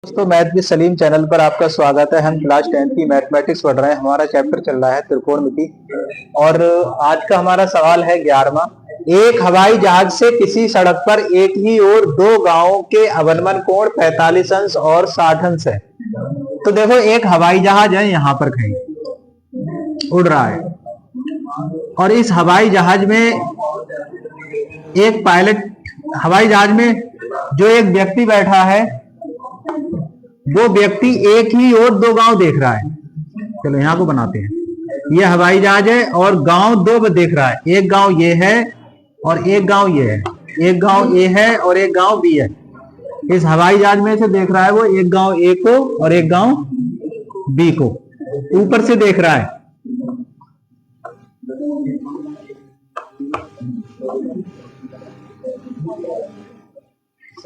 दोस्तों math with Salim channel पर आपका स्वागत है। हम क्लास 10 की मैथमेटिक्स पढ़ रहे हैं। हमारा चैप्टर चल रहा है त्रिकोणमिति और आज का हमारा सवाल है 11वां। एक हवाई जहाज से किसी सड़क पर एक ही ओर दो गांवों के अवनमन कोण 45 अंश और 60 अंश है। तो देखो एक हवाई जहाज है, यहाँ पर कहीं उड़ रहा है और इस हवाई जहाज में एक पायलट, हवाई जहाज में जो एक व्यक्ति बैठा है वो व्यक्ति एक ही और दो गांव देख रहा है। चलो यहां को बनाते हैं। ये हवाई जहाज है और गांव दो देख रहा है। एक गांव ये है और एक गांव ये है। एक गांव ए है और एक गांव बी है। इस हवाई जहाज में से देख रहा है वो एक गांव ए को और एक गांव बी को ऊपर से देख रहा है।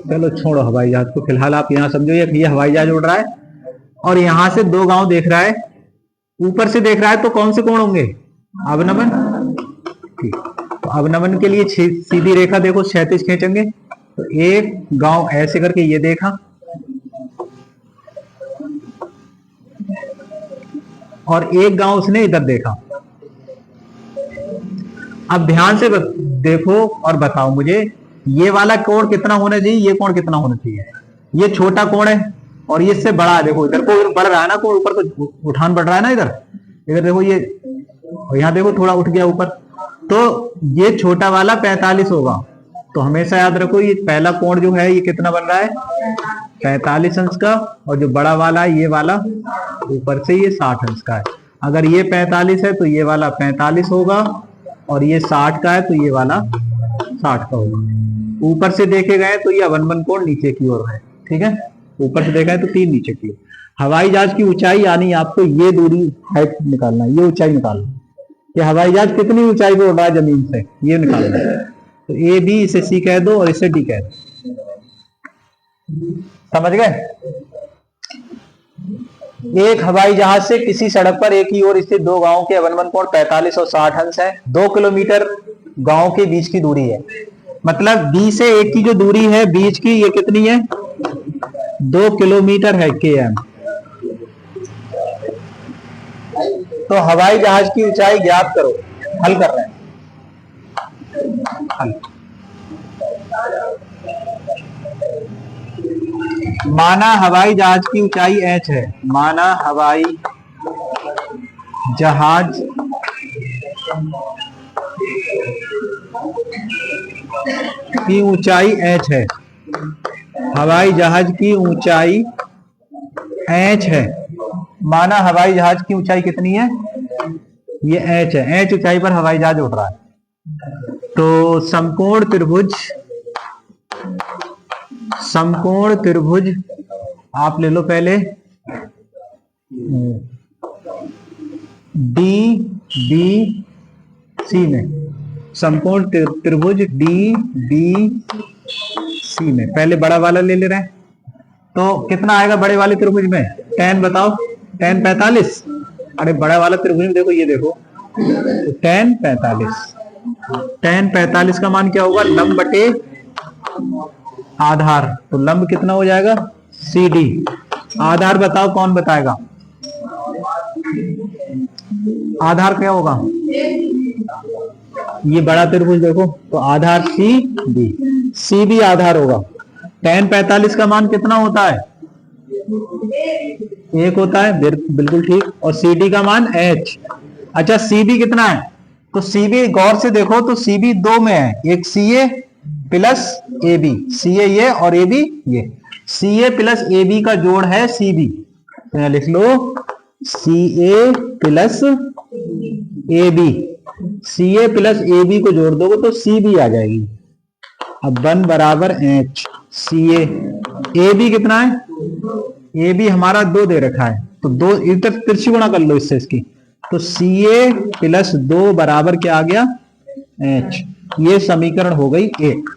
चलो छोड़ो हवाई जहाज को, फिलहाल आप यहां समझो ये हवाई जहाज उड़ रहा है और यहां से दो गांव देख रहा है। ऊपर से देख रहा है तो कौन से कोण होंगे? अवनमन। ठीक, तो अवनमन के लिए सीधी रेखा देखो क्षैतिज खींचेंगे तो एक गांव ऐसे करके ये देखा और एक गांव उसने इधर देखा। अब ध्यान से देखो और बताओ मुझे ये वाला कोण कितना होना चाहिए, ये कोण कितना होना चाहिए। ये छोटा कोण है और ये इससे बड़ा है। देखो इधर को बढ़ रहा है ना कोण, ऊपर को उठान बढ़ रहा है ना इधर। इधर देखो ये, यहां देखो थोड़ा उठ गया ऊपर, तो ये छोटा वाला 45 होगा। तो हमेशा याद रखो ये पहला कोण जो है ये कितना बन रहा है 45 अंश का, और जो बड़ा वाला है ये वाला ऊपर से ये 60 अंश का है। अगर ये 45 है तो ये वाला 45 होगा और ये 60 का है तो ये वाला 60 का होगा। ऊपर से देखे गए तो ये अवनमन कोण नीचे की ओर है। ठीक है, ऊपर से देखा है तो 3 नीचे की ओर। हवाई जहाज की ऊंचाई यानी आपको ये दूरी हाइट निकालना है, ये ऊंचाई निकालना है कि हवाई जहाज कितनी ऊंचाई पे उड़ रहा है जमीन से, ये निकालना है। तो ए बी इसे सी कह दो और इसे डी कह दो। समझ गए? एक हवाई जहाज से किसी सड़क पर एक ही ओर स्थित दो गांवों के अवनमन कोण 45 और 60 अंश है। 2 किलोमीटर गांव के बीच की दूरी है। मतलब बी से एक की जो दूरी है बीच की, ये कितनी है 2 किलोमीटर है km। तो हवाई जहाज की ऊंचाई ज्ञात करो। हल कर रहे हैं। हल। माना हवाई जहाज की ऊंचाई h है। माना हवाई जहाज की ऊंचाई h है। हवाई जहाज की ऊंचाई h है। माना हवाई जहाज की ऊंचाई कितनी है? ये h है। h ऊंचाई पर हवाई जहाज उड़ रहा है। तो समकोण त्रिभुज आप ले लो पहले डी बी सी में। समकोण त्रिभुज डी बी सी में पहले बड़ा वाला ले रहे हैं तो कितना आएगा बड़े वाले त्रिभुज में? tan बताओ, tan 45। अरे बड़ा वाला त्रिभुज में देखो, ये देखो तो tan 45। tan 45 का मान क्या होगा? लंब बटे आधार। तो लंब कितना हो जाएगा? CD। आधार बताओ, कौन बताएगा? आधार क्या होगा? ये बड़ा त्रिभुज देखो तो आधार सी भी आधार होगा। tan 45 का मान कितना होता है? 1 होता है, बिल्कुल ठीक। और CD का मान h। अच्छा CB कितना है? तो CB गौर से देखो तो CB 2 में है, एक CA प्लस AB। CA ये और AB ये। CA प्लस AB का जोड़ है CB। तो यहां लिख लो CA plus AB। CA plus AB को जोड़ दोगे तो CB आ जाएगी। अब 1 बराबर h CA। AB कितना है? AB हमारा 2 दे रखा है तो 2 इधर तिरछी गुणा कर लो इससे इसकी। तो CA प्लस 2 बराबर क्या आ गया? h। ये समीकरण हो गई 1।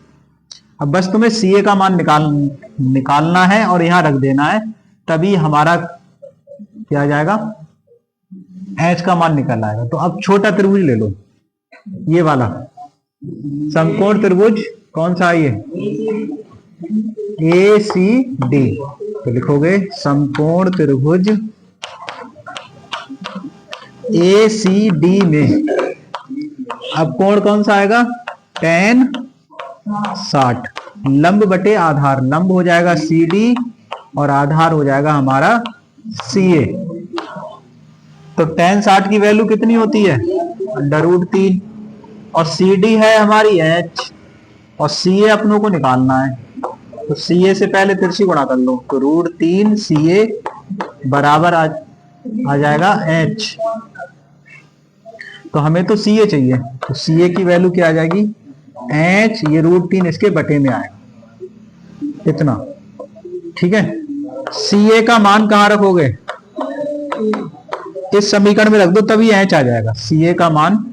अब बस तुम्हें CA का मान निकालना है और यहां रख देना है, तभी हमारा क्या आ जाएगा? h का मान निकल आएगा। तो अब छोटा त्रिभुज ले लो, ये वाला समकोण त्रिभुज कौन सा है ये? ACD। तो लिखोगे समकोण त्रिभुज ACD में अब कोण कौन सा आएगा? tan 60। लंब बटे आधार, लंब हो जाएगा CD और आधार हो जाएगा हमारा CA। तो tan 60 की वैल्यू कितनी होती है? √3 और CD है हमारी H और CA अपनों को निकालना है। तो CA से पहले तिरछी गुणा कर लो तो √3 CA बराबर आ जाएगा H। तो हमें तो CA चाहिए, तो CA की वैल्यू क्या आ जाएगी? H, ये √3 इसके बटे में आएगा इतना। ठीक है, CA का मान कहां रखोगे? इस समीकरण में रख दो तभी H आ जाएगा। CA का मान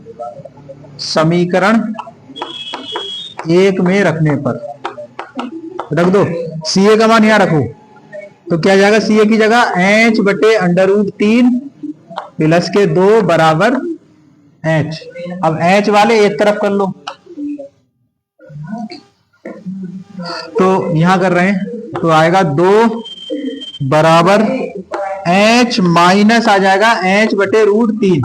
समीकरण 1 में रखने पर रख दो। CA का मान यहां रखो तो क्या जाएगा? CA की जगह H बटे √3 प्लस के 2 बराबर H। अब H वाले एक तरफ कर लो तो यहां कर रहे हैं तो आएगा 2 बराबर H माइनस आ जाएगा H बटे √3।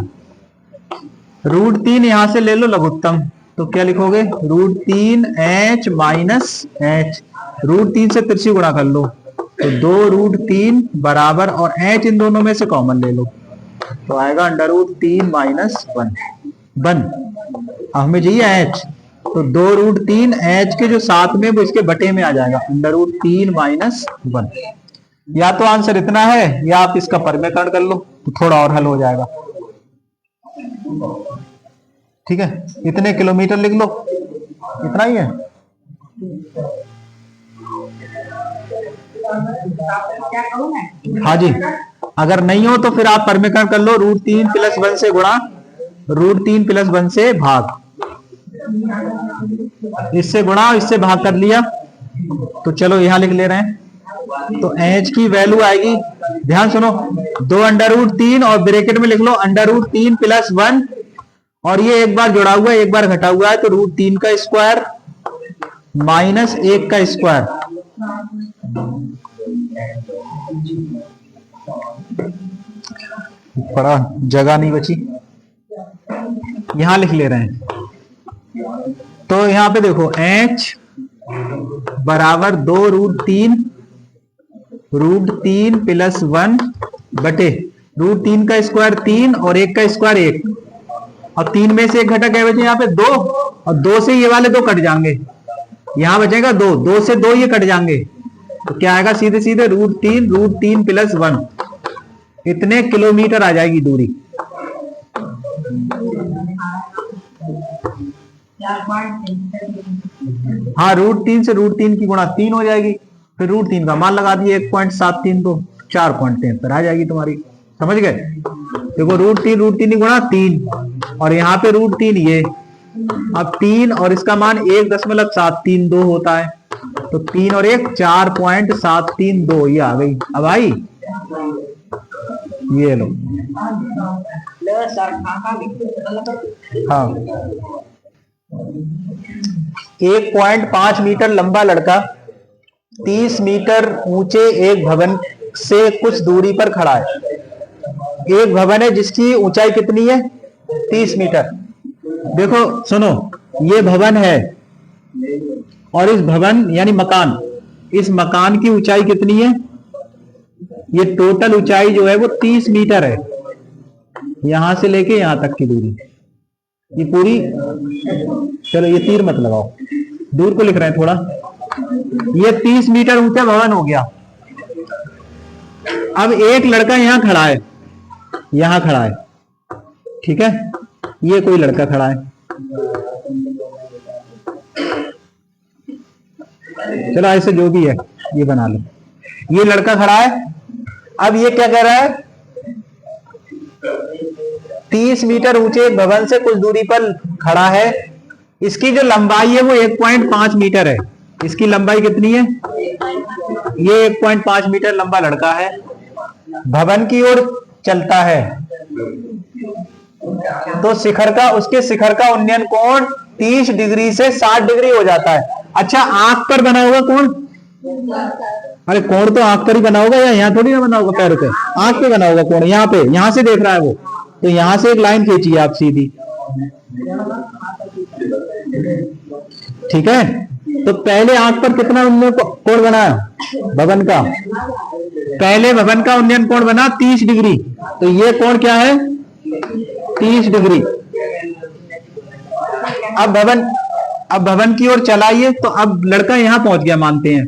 √3 यहां से ले लो लघुत्तम तो क्या लिखोगे? √3 H माइनस H। √3 से तिरछी गुणा कर लो तो 2√3 बराबर और H इन दोनों में से कॉमन ले लो तो आएगा √3 माइनस 1। हमें चाहिए H तो 2√3 H के जो साथ में वो इसके बटे में आ जाएगा √3 माइनस 1। या तो आंसर इतना है या आप इसका परमीकरण कर लो तो थोड़ा और हल हो जाएगा। ठीक है, इतने किलोमीटर लिख लो, इतना ही है। हाँ जी, अगर नहीं हो तो फिर आप परमीकरण कर लो, √3 + 1 से गुणा, √3 + 1 से भाग, इससे गुणा और इससे भाग कर लिया तो चलो यहां लिख ले रहे हैं। तो H की वैल्यू आएगी, ध्यान सुनो, 2 √3 और ब्रैकेट में लिख लो √3 + 1 और ये एक बार जुड़ा हुआ है एक बार घटा हुआ है तो √3 का स्क्वायर माइनस 1 का स्क्वायर। बड़ा जगह नहीं बची, यहां लिख ले रहे हैं। तो यहां पे देखो H बराबर 2√3 + 1 बटे √3 का स्क्वायर 3 और 1 का स्क्वायर 1 और 3 में से एक घटक है बचे यहाँ पे 2 और 2 से ये वाले 2 कट जाएंगे, यहां बचेगा 2 से 2 ये कट जाएंगे तो क्या आएगा? सीधे सीधे √3 + 1 इतने किलोमीटर आ जाएगी दूरी। हाँ, √3 से √3 की गुणा 3 हो जाएगी, फिर √3 का मान लगा दिए 1.73 तो 4.73 आ जाएगी तुम्हारी। समझ गए? देखो √3 की गुणा 3 और यहाँ पे √3 ये, अब 3 और इसका मान 1.732 होता है तो 3 और 1 4.732 ये आ गई। अब आई ये लो, हाँ 1.5 मीटर लंबा लड़का 30 मीटर ऊंचे एक भवन से कुछ दूरी पर खड़ा है। एक भवन है जिसकी ऊंचाई कितनी है? 30 मीटर। देखो सुनो, ये भवन है और इस भवन यानी मकान, इस मकान की ऊंचाई कितनी है? ये टोटल ऊंचाई जो है वो 30 मीटर है, यहां से लेके यहां तक की दूरी ये पूरी। चलो ये तीर मत लगाओ, दूर को लिख रहे हैं थोड़ा। ये 30 मीटर ऊंचा भवन हो गया। अब एक लड़का यहां खड़ा है, यहां खड़ा है, ठीक है, ये कोई लड़का खड़ा है, चलो ऐसे जो भी है ये बना लो, ये लड़का खड़ा है। अब ये क्या कह रहा है? 30 मीटर ऊंचे भवन से कुछ दूरी पर खड़ा है, इसकी जो लंबाई है वो 1.5 मीटर है। इसकी लंबाई कितनी है? ये 1.5 मीटर लंबा लड़का है, भवन की ओर चलता है तो शिखर का, उसके शिखर का उन्नयन कोण 30 डिग्री से 60 डिग्री हो जाता है। अच्छा, आंख पर बना हुआ कोण अरे कोण तो आंख पर ही बना होगा, या यहाँ थोड़ी ना बना होगा, पैर पे आंख पे बना होगा कोण, यहाँ पे, यहाँ से देख रहा है वो, तो यहाँ से एक लाइन खींचिए आप सीधी, ठीक है। तो पहले आंख पर कितना उन्नयन कोण बना भवन का, पहले भवन का उन्नयन कोण बना 30 डिग्री, तो ये कोण क्या है 30 डिग्री। अब भवन की ओर चलाइए, तो अब लड़का यहां पहुंच गया, मानते हैं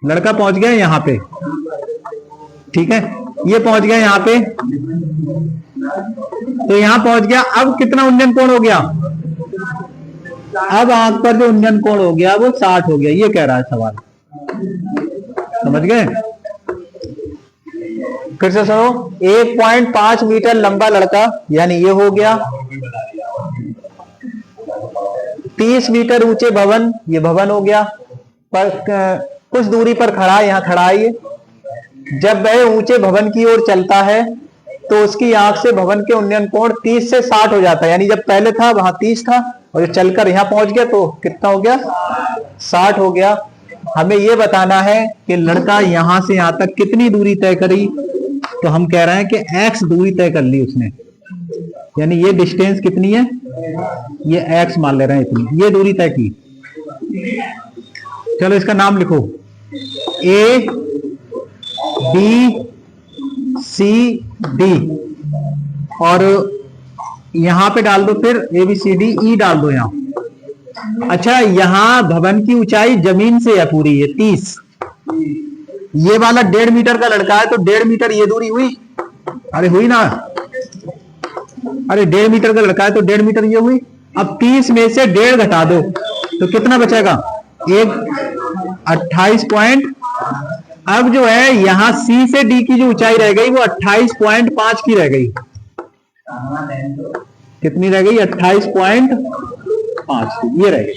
लड़का पहुंच गया यहां पे, ठीक है, ये पहुंच गया यहां पे, तो यहां पहुंच गया। अब कितना उन्नयन कोण हो गया, अब आंख पर जो उन्नयन कोण हो गया वो 60 हो गया, ये कह रहा है सवाल, समझ गए। फिर से सुनो, 1.5 मीटर लंबा लड़का, यानी ये हो गया, 30 मीटर ऊंचे भवन, ये भवन हो गया, पर कुछ दूरी पर खड़ा, यहां खड़ा है ये। जब वह ऊंचे भवन की ओर चलता है तो उसकी आंख से भवन के उन्नयन कोण 30 से 60 हो जाता है, यानी जब पहले था वहां 30 था और जब चलकर यहां पहुंच गया तो कितना हो गया 60 हो गया। हमें यह बताना है कि लड़का यहां से यहां तक कितनी दूरी तय करी, तो हम कह रहे हैं कि x दूरी तय कर ली उसने, यानी ये डिस्टेंस कितनी है, ये x मान ले रहे हैं इतनी, ये दूरी तय की। चलो इसका नाम लिखो, A B C D, और यहां पे डाल दो फिर ABCD E डाल दो यहां। अच्छा, यहां भवन की ऊंचाई जमीन से है पूरी, ये 30, ये वाला 1.5 मीटर का लड़का है, तो 1.5 मीटर ये दूरी हुई, अरे हुई ना, अरे 1.5 मीटर का लड़का है तो 1.5 मीटर ये हुई। अब 30 में से 1.5 घटा दो तो कितना बचेगा, एक 28 पॉइंट। अब जो है यहां C से D की जो ऊंचाई रह गई वो 28.5 की रह गई, कितनी रह गई 28.5, ये रह गई।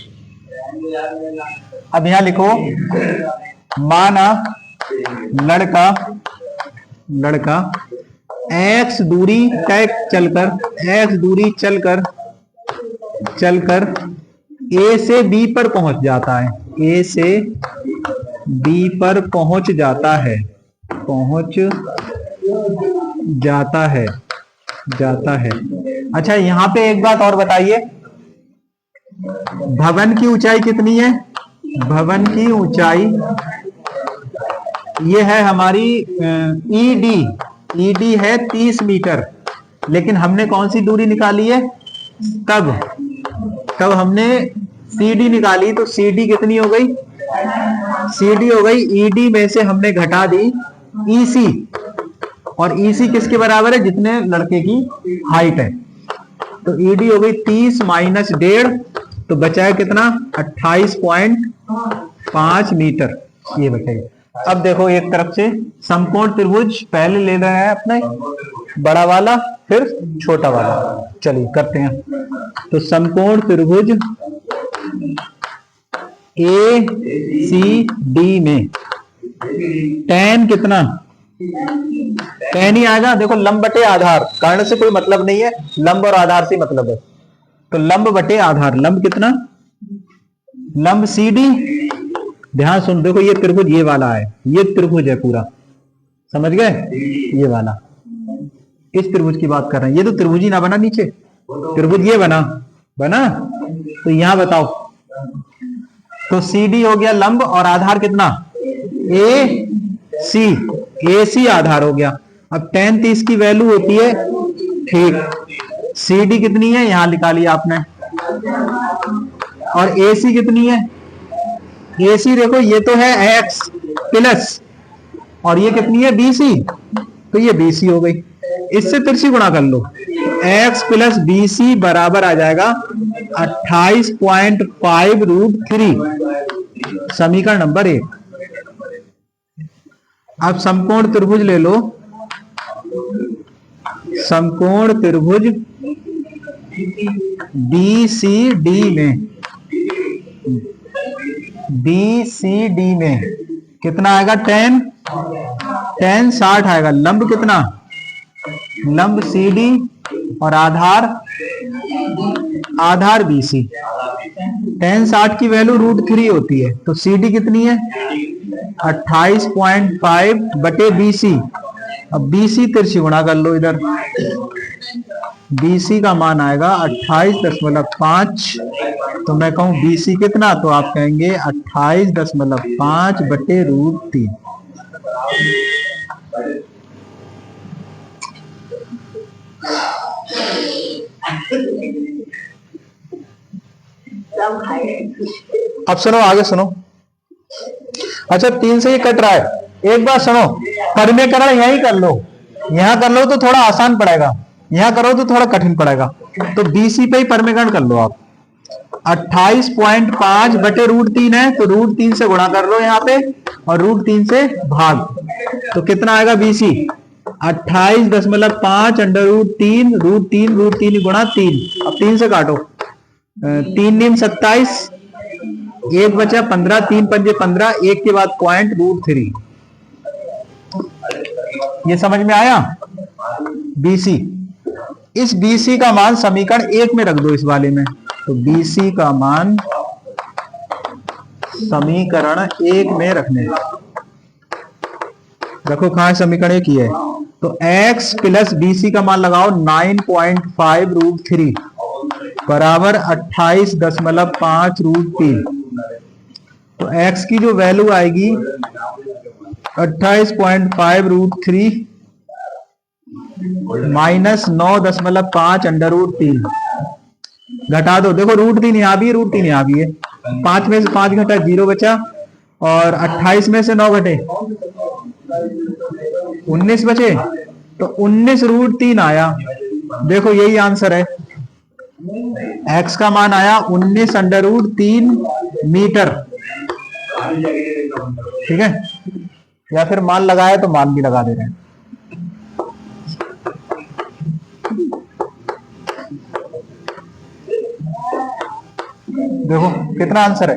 अब यहां लिखो, माना लड़का x दूरी तय चलकर A से B पर पहुंच जाता है, A से B पर पहुंच जाता है। अच्छा, यहां पे एक बात और बताइए, भवन की ऊंचाई कितनी है, भवन की ऊंचाई ये है हमारी ED है 30 मीटर, लेकिन हमने कौन सी दूरी निकाली है, तब हमने CD निकाली, तो CD कितनी हो गई, CD हो गई ED में से हमने घटा दी EC, और EC किसके बराबर है, जितने लड़के की हाइट है, तो ED हो गई 30 माइनस 1.5, तो बचा है कितना 28.5 मीटर, ये बचेगा। अब देखो, एक तरफ से समकोण त्रिभुज पहले ले रहे हैं अपने बड़ा वाला, फिर छोटा वाला, चलिए करते हैं। तो समकोण त्रिभुज ACD में tan कितना, tan ही आएगा। देखो, लंब बटे आधार, कर्ण से कोई मतलब नहीं है, लंब और आधार से मतलब है, तो लंब बटे आधार, लंब कितना, लंब CD, ध्यान सुन, देखो ये त्रिभुज ये वाला है, ये त्रिभुज है पूरा, समझ गए, ये वाला, इस त्रिभुज की बात कर रहे हैं, ये तो त्रिभुज ही ना बना, नीचे त्रिभुज ये बना, तो यहां बताओ, तो CD हो गया लंब, और आधार कितना AC आधार हो गया। अब tan 30 की वैल्यू होती है, ठीक, CD कितनी है यहां निकाली आपने, और AC कितनी है, AC देखो ये तो है x प्लस, और ये कितनी है BC, तो ये BC हो गई, इससे तिरछी गुणा कर लो, x प्लस BC बराबर आ जाएगा 28.5√3, समीकरण नंबर 1। अब समकोण त्रिभुज ले लो, समकोण त्रिभुज BCD में कितना आएगा, tan 60 आएगा, लंब कितना, लंब CD, और आधार BC, tan 60 की वैल्यू √3 होती है, तो CD कितनी है 28.5 बटे BC। अब BC तिरछी गुणा कर लो इधर, BC का मान आएगा 28.5। तो मैं कहूं BC कितना, तो आप कहेंगे 28.5 बटे √3। अब सुनो, आगे सुनो। अच्छा 3 से ये कट रहा है, एक बात सुनो, परिमेयकरण यहीं कर लो, यहां कर लो तो थोड़ा आसान पड़ेगा, यहां करो तो थोड़ा कठिन पड़ेगा। तो BC पे ही परिमेयकरण कर लो आप। 28.5 बटे √3 है, तो √3 से गुणा कर लो यहाँ पे और √3 से भाग, तो कितना आएगा BC 28.5 √3, √3 गुणा 3। अब 3 से काटो, 3 नीम 27, 1 बचा 15, 3 पंजे 15, 1 के बाद पॉइंट √3। ये समझ में आया। BC, इस BC का मान समीकरण 1 में रख दो इस वाले में, तो BC का मान समीकरण 1 में रखने रखो। कहां समीकरण 1 है, तो x प्लस BC का मान लगाओ 9.5 √3 बराबर 28.5 √3। तो x की जो वैल्यू आएगी 28.5 √3 माइनस 9.5 √3, घटा दो। देखो √3 यहाँ भी है, √3 यहाँ भी है, 5 में से 5 घटा 0 बचा, और 28 में से 9 घटे 19 बचे, तो 19 √3 आया। देखो यही आंसर है, x का मान आया 19 √3 मीटर। ठीक है, या फिर मान लगाया तो मान भी लगा दे रहे हैं। देखो कितना आंसर है,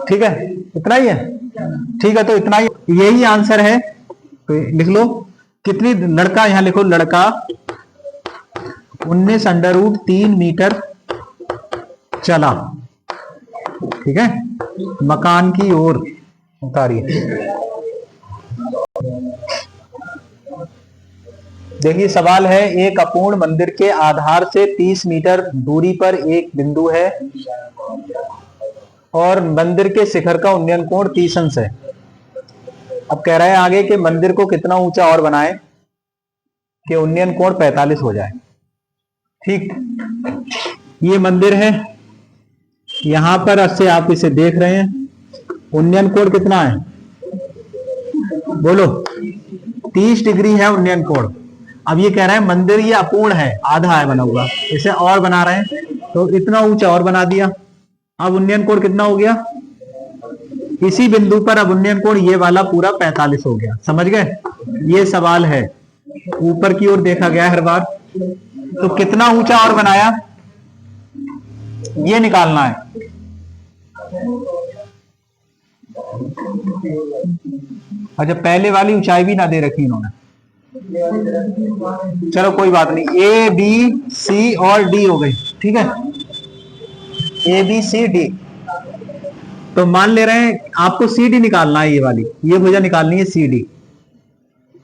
ठीक है, इतना ही है। ठीक है, तो इतना ही, यही आंसर है। तो लिख लो कितनी, लड़का यहां लिखो, लड़का 19 √3 मीटर चला। ठीक है, मकान की ओर उतारिए। देखिए सवाल है, एक अपूर्ण मंदिर के आधार से 30 मीटर दूरी पर एक बिंदु है और मंदिर के शिखर का उन्नयन कोण 30 अंश है। अब कह रहे हैं आगे कि मंदिर को कितना ऊंचा और बनाए कि उन्नयन कोण 45 हो जाए। ठीक, ये मंदिर है, यहां पर से आप इसे देख रहे हैं, उन्नयन कोण कितना है, बोलो 30 डिग्री है उन्नयन कोण। अब ये कह रहे हैं मंदिर ये अपूर्ण है, आधा है बना हुआ, इसे और बना रहे हैं, तो इतना ऊंचा और बना दिया। अब उन्नयन कोण कितना हो गया, इसी बिंदु पर अब उन्नयन कोण ये वाला पूरा 45 हो गया। समझ गए, ये सवाल है, ऊपर की ओर देखा गया हर बार। तो कितना ऊंचा और बनाया ये निकालना है। अच्छा, पहले वाली ऊंचाई भी ना दे रखी इन्होंने, चलो कोई बात नहीं, A B C और D हो गई। ठीक है, A B C D। तो मान ले रहे हैं आपको CD निकालना है, ये वाली, ये भुजा निकालनी है CD,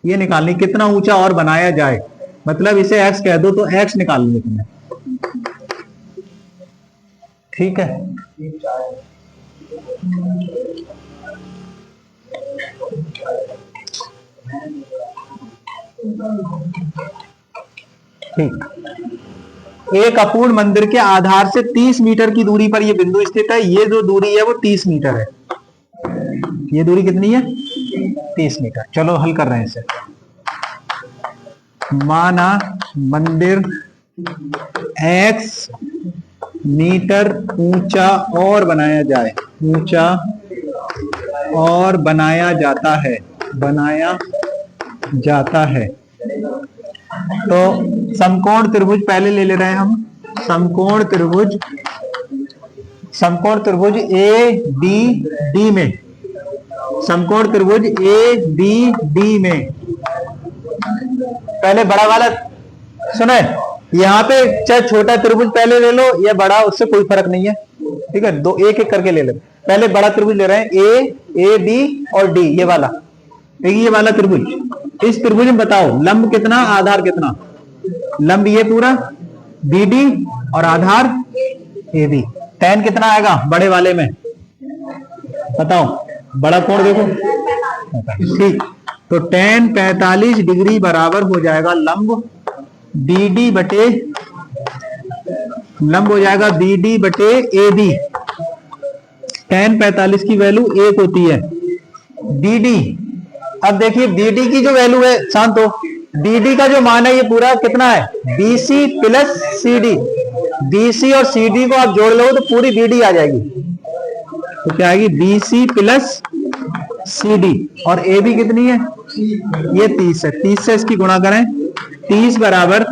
ये निकालनी, कितना ऊंचा और बनाया जाए, मतलब इसे x कह दो तो x निकाल लो तुमने। ठीक है, ठीक, एक अपूर्ण मंदिर के आधार से 30 मीटर की दूरी पर यह बिंदु स्थित है। ये जो दूरी है वो 30 मीटर है। ये दूरी कितनी है, 30 मीटर। चलो हल कर रहे हैं इसे। माना मंदिर x मीटर ऊंचा और बनाया जाए, ऊंचा और बनाया जाता है, बनाया जाता है। तो समकोण त्रिभुज पहले ले रहे हैं हम, समकोण त्रिभुज, समकोण त्रिभुज ए बी डी में, समकोण त्रिभुज ए बी डी में, पहले बड़ा वाला सुने, यहाँ पे चाहे छोटा त्रिभुज पहले ले लो या बड़ा, उससे कोई फर्क नहीं है, ठीक है। दो एक एक करके ले लो। पहले बड़ा त्रिभुज ले रहे हैं, ए बी और डी, ये वाला, ये वाला त्रिभुज। इस त्रिभुज में बताओ लंब कितना, आधार कितना। लंब ये पूरा बी डी और आधार ए बी। tan कितना आएगा बड़े वाले में, बताओ। बड़ा कोण देखो, ठीक। तो tan 45 डिग्री बराबर हो जाएगा लंब बी डी बटे, लंब हो जाएगा बी डी बटे ए बी। tan 45 की वैल्यू 1 होती है। बी डी, अब देखिए बी डी की जो वैल्यू है, शांत हो, बी डी का जो मान है ये पूरा कितना है, B C plus C D. B C और सी डी को आप जोड़ लो तो पूरी बी डी आ जाएगी। तो क्या आएगी, B C plus C D. और ए बी कितनी है, ये 30 है। 30 से इसकी गुणा करें, 30 बराबर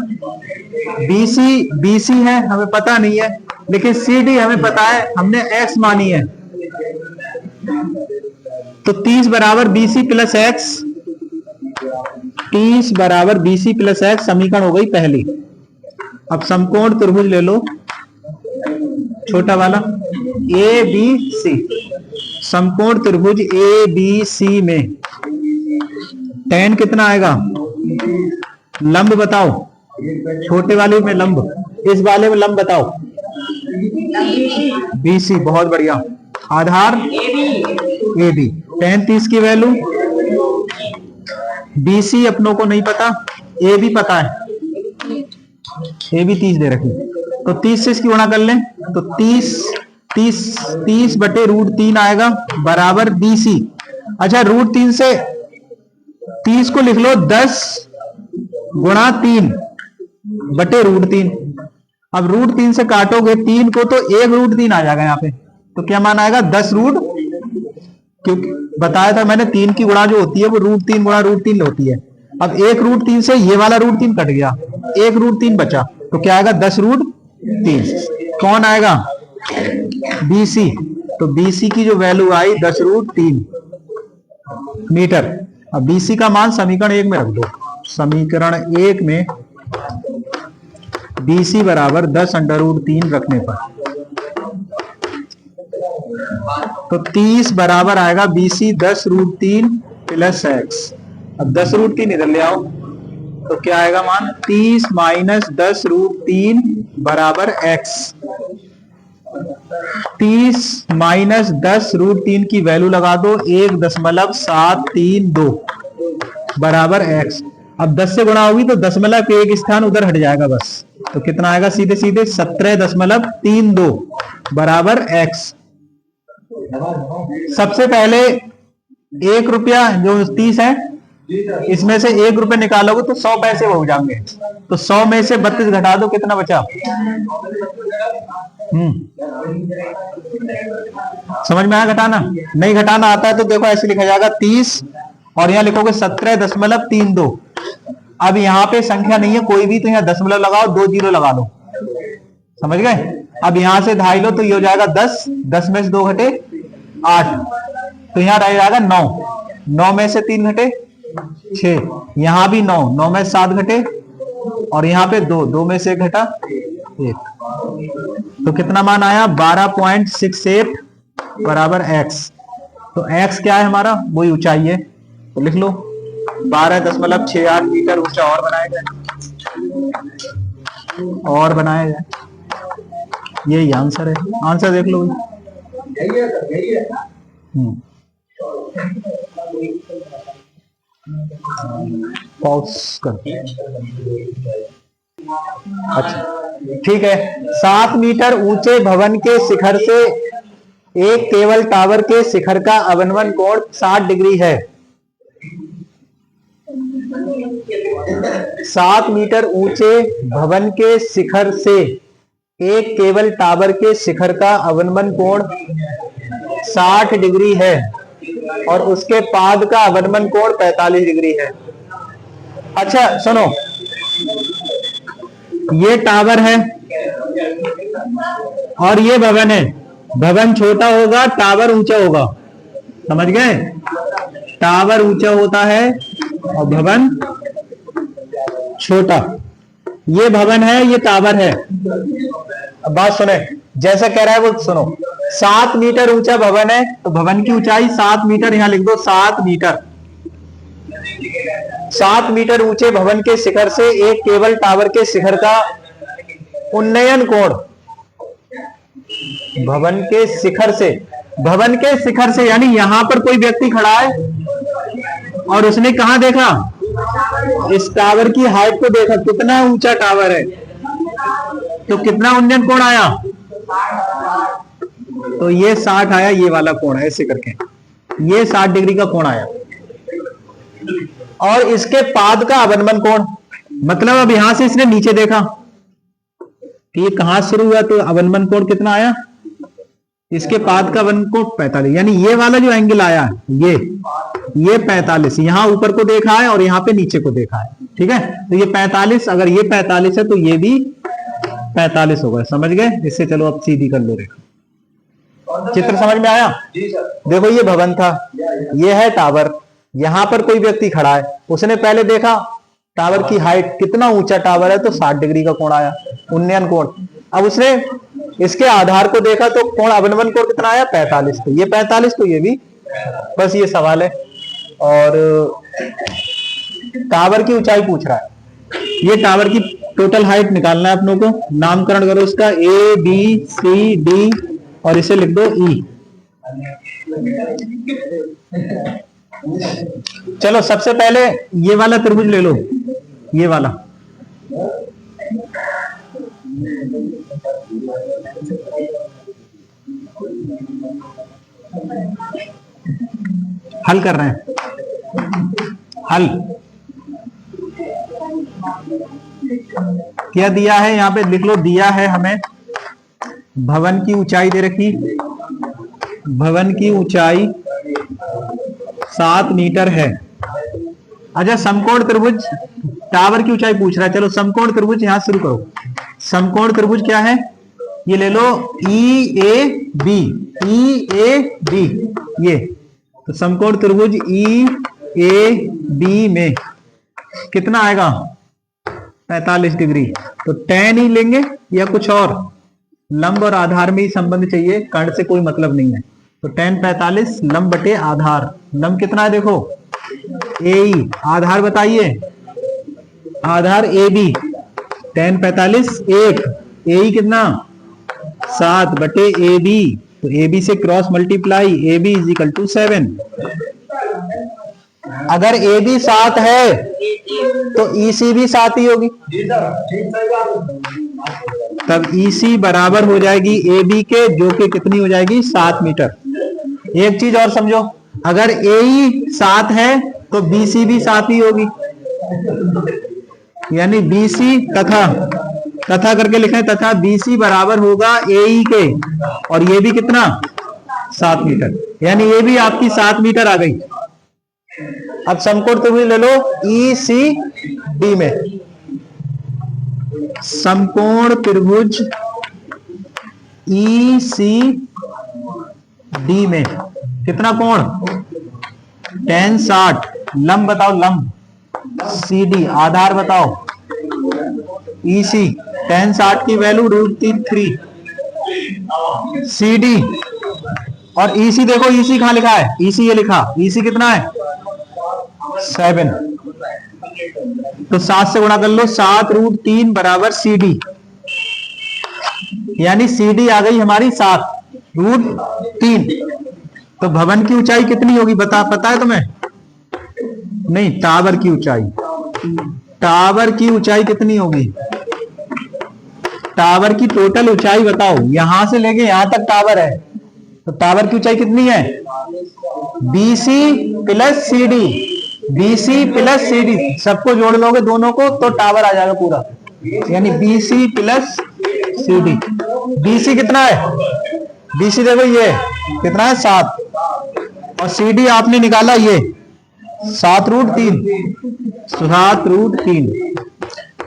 बी सी है हमें पता नहीं है, लेकिन सी डी हमें पता है, हमने एक्स मानी है। तो 30 बराबर बी सी प्लस एक्स, 30 बराबर बी सी प्लस एक्स समीकरण हो गई पहली। अब समकोण त्रिभुज ले लो, छोटा वाला ए बी सी। समकोण त्रिभुज ए बी सी में tan कितना आएगा, लंब बताओ, छोटे वाले में लंब, इस वाले में लंब बताओ, बी सी, बहुत बढ़िया। आधार ए बी। tan 30 की वैल्यू, बी सी अपनों को नहीं पता, ए बी पता है, ए बी 30 दे रखी। तो 30 से इसकी गुणा कर लें तो 30 बटे √3 आएगा बराबर बी सी। अच्छा, √3 से 30 को लिख लो 10 गुणा 3 बटे √3। अब √3 से काटोगे 3 को तो 1 √3 आ जाएगा यहाँ पे। तो क्या मान आएगा, 10 रूट, क्योंकि बताया था मैंने 3 की गुणा जो होती है वो √3 गुणा √3 होती है। अब 1 √3 से ये वाला √3 कट गया, 1 √3 बचा, तो क्या आएगा, 10 √3। कौन आएगा, बी सी। तो बी सी की जो वैल्यू आई 10 √3 मीटर। अब बी सी का मान समीकरण 1 में रख दो। समीकरण 1 में बी सी बराबर 10 √3 रखने पर तो 30 बराबर आएगा बी सी 10 √3 प्लस एक्स। अब 10 √3 इधर ले आओ तो क्या आएगा मान, 30 माइनस 10 √3 बराबर एक्स। 30 माइनस 10 √3 की वैल्यू लगा दो 1.732 बराबर एक्स। अब 10 से गुणा होगी तो दशमलव के एक स्थान उधर हट जाएगा बस। तो कितना आएगा, सीधे सीधे 17.32 बराबर एक्स। सबसे पहले 1 रुपया जो 30 है, इसमें से 1 रुपया निकालोगे तो 100 पैसे हो जाएंगे। तो 100 में से 32 घटा दो, कितना बचा, समझ में आया घटाना? नहीं घटाना आता है तो देखो ऐसे लिखा जाएगा 30 और यहाँ लिखोगे 17.32। अब यहाँ पे संख्या नहीं है कोई भी, तो यहाँ दशमलव लगाओ, 2 जीरो लगा लो, समझ गए। अब यहाँ से ढाई लो तो ये हो जाएगा 10, 10 में से 2 घटे 8, तो यहाँ रह जाएगा 9, 9 में से 3 घटे 6, यहाँ भी 9, 9 में 7 घटे और यहाँ पे 2, 2 में से 1 घटा 1। तो कितना मान आया, 12.68 बराबर x। तो x क्या है हमारा, वही ऊंचाई है, तो लिख लो 12.68 मीटर ऊंचा और बनाया जाए, और बनाया जाए, यही आंसर है। आंसर देख लो, पॉज करते हैं। अच्छा ठीक है, 7 मीटर ऊंचे भवन के शिखर से एक केबल टावर के शिखर का अवनमन कोण 60 डिग्री है। 7 मीटर ऊंचे भवन के शिखर से एक केबल टावर के शिखर का अवनमन कोण 60 डिग्री है और उसके पाद का अवनमन कोण 45 डिग्री है। अच्छा सुनो, ये टावर है और ये भवन है। भवन छोटा होगा, टावर ऊंचा होगा, समझ गए। टावर ऊंचा होता है और भवन छोटा। ये भवन है, ये टावर है। अब बात सुने, जैसा कह रहा है वो सुनो। 7 मीटर ऊंचा भवन है, तो भवन की ऊंचाई 7 मीटर, यहां लिख दो 7 मीटर। 7 मीटर ऊंचे भवन के शिखर से एक केबल टावर के शिखर का उन्नयन कोण, भवन के शिखर से, भवन के शिखर से यानी यहां पर कोई व्यक्ति खड़ा है और उसने कहां देखा, इस टावर की हाइट को देखा, कितना ऊंचा टावर है, तो कितना उन्नयन कोण आया, तो ये 60 आया, ये वाला कोण है ऐसे करके, ये 60 डिग्री का कोण आया। और इसके पाद का अवनमन कोण, मतलब अब यहां से इसने नीचे देखा कि ये कहां शुरू हुआ, तो अवनमन कोण कितना आया, इसके पाद का अवनमन कोण 45, यानी ये वाला जो एंगल आया ये 45, यहां ऊपर को देखा है और यहां पे नीचे को देखा है, ठीक है। तो ये 45, अगर ये 45 है तो ये भी 45 होगा, समझ गए। इससे चलो अब सीधी कर लो रेखा। चित्र समझ में आया? देखो ये भवन था, ये है टावर, यहां पर कोई व्यक्ति खड़ा है, उसने पहले देखा टावर की हाइट, कितना ऊंचा टावर है, तो 60 डिग्री का कोण आया, उन्नयन कोण। अब उसने इसके आधार को देखा तो कोण अवनमन कोण कितना आया, 45, तो ये 45, तो ये भी, बस ये सवाल है। और टावर की ऊंचाई पूछ रहा है, ये टावर की टोटल हाइट निकालना है अपनों को। नामकरण करो इसका, ए बी सी डी और इसे लिख दो ई। चलो सबसे पहले ये वाला त्रिभुज ले लो, ये वाला, हल कर रहे हैं, हल क्या दिया है यहां पे लिख लो, दिया है हमें भवन की ऊंचाई दे रखी, भवन की ऊंचाई 7 मीटर है। अच्छा समकोण त्रिभुज, टावर की ऊंचाई पूछ रहा है, चलो समकोण त्रिभुज यहां शुरू करो। समकोण त्रिभुज क्या है, ये ले लो ई A B, E A B, ये तो समकोण त्रिभुज ई ए बी में कितना आएगा, 45 डिग्री। तो tan ही लेंगे या कुछ और, लंब और आधार में ही संबंध चाहिए, कर्ण से कोई मतलब नहीं है। तो tan 45 लंब बटे आधार, लंब कितना है देखो ए, आधार बताइए, आधार ए बी, tan 45 1, ए कितना 7 बटे ए बी, तो ए बी से cross multiply, A B is equal to 7। अगर ए बी 7 है तो ई सी भी 7 ही होगी, तब ई सी बराबर हो जाएगी ए बी के, जो कि कितनी हो जाएगी 7 मीटर। एक चीज और समझो, अगर ए ई 7 है तो बी सी भी 7 ही होगी, यानी बी सी तथा करके लिखें, तथा बी सी बराबर होगा ए ई के, और ये भी कितना 7 मीटर, यानी ये भी आपकी 7 मीटर आ गई। अब समकोण त्रिभुज ले लो ई सी डी में, समकोण त्रिभुज ई सी डी में कितना कोण, tan 60, लंब बताओ, लंब सी डी, आधार बताओ ई सी, tan 60 की वैल्यू √3, सी डी और ई सी देखो, ई सी कहां लिखा है, ई सी ये लिखा, ई सी कितना है 7, तो 7 से गुणा कर लो, 7√3 बराबर सी डी, यानी सी डी आ गई हमारी 7√3। तो भवन की ऊंचाई कितनी होगी पता है तुम्हें? नहीं, टावर की ऊंचाई, टावर की ऊंचाई कितनी होगी, टावर की टोटल ऊंचाई बताओ, यहां से लेके यहां तक टावर है, तो टावर की ऊंचाई कितनी है, BC plus CD, BC plus CD, सबको जोड़ लोगे दोनों को तो टावर आ जाएगा पूरा, यानी BC प्लस CD। BC कितना है, BC देखो ये कितना है 7, और CD आपने निकाला ये 7√3, 7√3,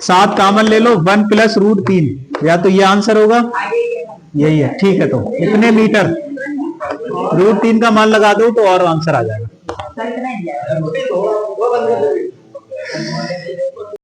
7 कामन ले लो, 1 प्लस √3, या तो ये आंसर होगा, यही है, ठीक है। तो इतने मीटर √3 का मान लगा दो तो और आंसर आ जाएगा।